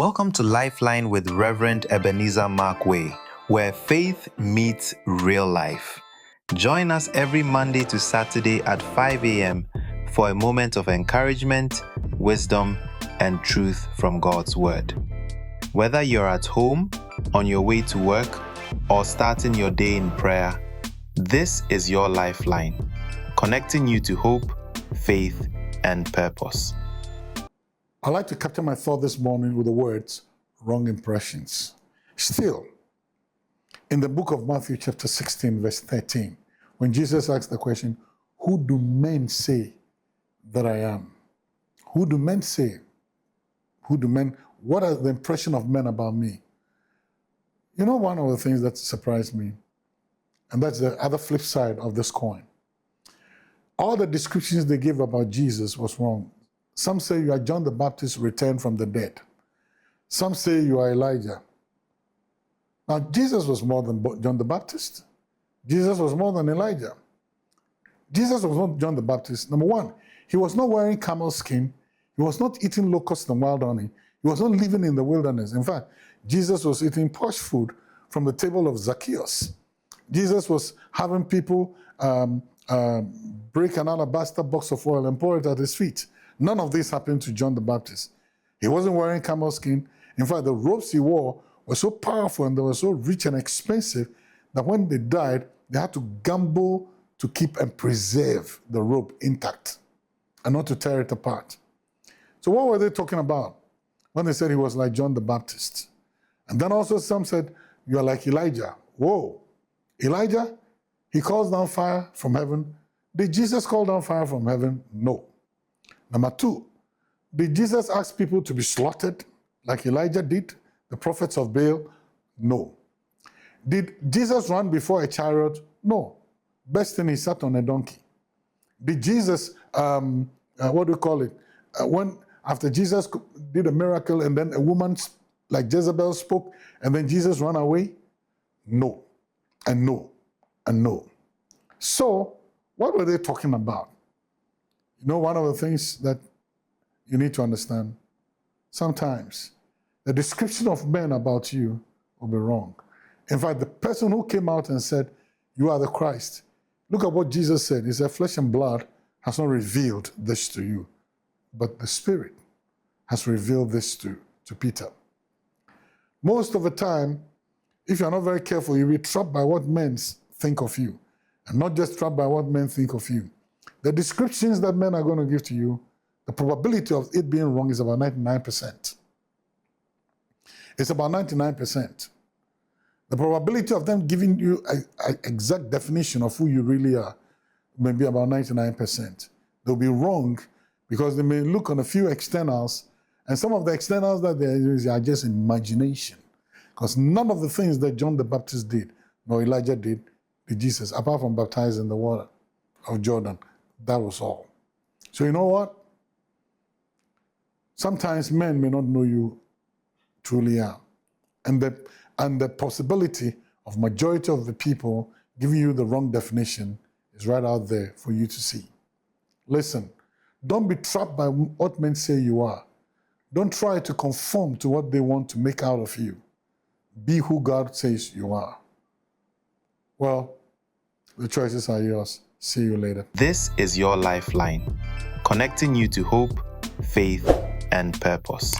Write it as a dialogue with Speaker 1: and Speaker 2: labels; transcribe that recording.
Speaker 1: Welcome to LifeLine with Rev. Ebenezer Markwei, where faith meets real life. Join us every Monday to Saturday at 5 a.m. for a moment of encouragement, wisdom, and truth from God's Word. Whether you're at home, on your way to work, or starting your day in prayer, this is your Lifeline, connecting you to hope, faith, and purpose.
Speaker 2: I'd like to capture my thought this morning with the words, wrong impressions. Still, in the book of Matthew chapter 16, verse 13, when Jesus asked the question, who do men say that I am? Who do men say? What are the impression of men about me? You know, one of the things that surprised me, and that's the other flip side of this coin. All the descriptions they gave about Jesus was wrong. Some say you are John the Baptist returned from the dead. Some say you are Elijah. Now, Jesus was more than John the Baptist. Jesus was more than Elijah. Jesus was not John the Baptist. Number one, he was not wearing camel skin. He was not eating locusts and wild honey. He was not living in the wilderness. In fact, Jesus was eating posh food from the table of Zacchaeus. Jesus was having people break an alabaster box of oil and pour it at his feet. None of this happened to John the Baptist. He wasn't wearing camel skin. In fact, the robes he wore were so powerful and they were so rich and expensive that when they died, they had to gamble to keep and preserve the robe intact and not to tear it apart. So what were they talking about when they said he was like John the Baptist? And then also some said, you are like Elijah. Whoa, Elijah, he calls down fire from heaven. Did Jesus call down fire from heaven? No. Number two, did Jesus ask people to be slaughtered like Elijah did, the prophets of Baal? No. Did Jesus run before a chariot? No. Best thing, he sat on a donkey. Did Jesus, when after Jesus did a miracle and then a woman like Jezebel spoke and then Jesus ran away? No, and no, and no. So, what were they talking about? You know, one of the things that you need to understand, sometimes the description of men about you will be wrong. In fact, the person who came out and said, you are the Christ, look at what Jesus said. He said, flesh and blood has not revealed this to you, but the Spirit has revealed this to Peter. Most of the time, if you're not very careful, you'll be trapped by what men think of you, and not just trapped by what men think of you. The descriptions that men are going to give to you, the probability of it being wrong is about 99%. It's about 99%. The probability of them giving you an exact definition of who you really are may be about 99%. They'll be wrong because they may look on a few externals, and some of the externals that they use are just imagination. Because none of the things that John the Baptist did, nor Elijah did Jesus, apart from baptizing in the water of Jordan. That was all. So you know what? Sometimes men may not know you truly are. And the possibility of majority of the people giving you the wrong definition is right out there for you to see. Listen, don't be trapped by what men say you are. Don't try to conform to what they want to make out of you. Be who God says you are. Well, the choices are yours. See you later.
Speaker 1: This is your Lifeline, connecting you to hope, faith, and purpose.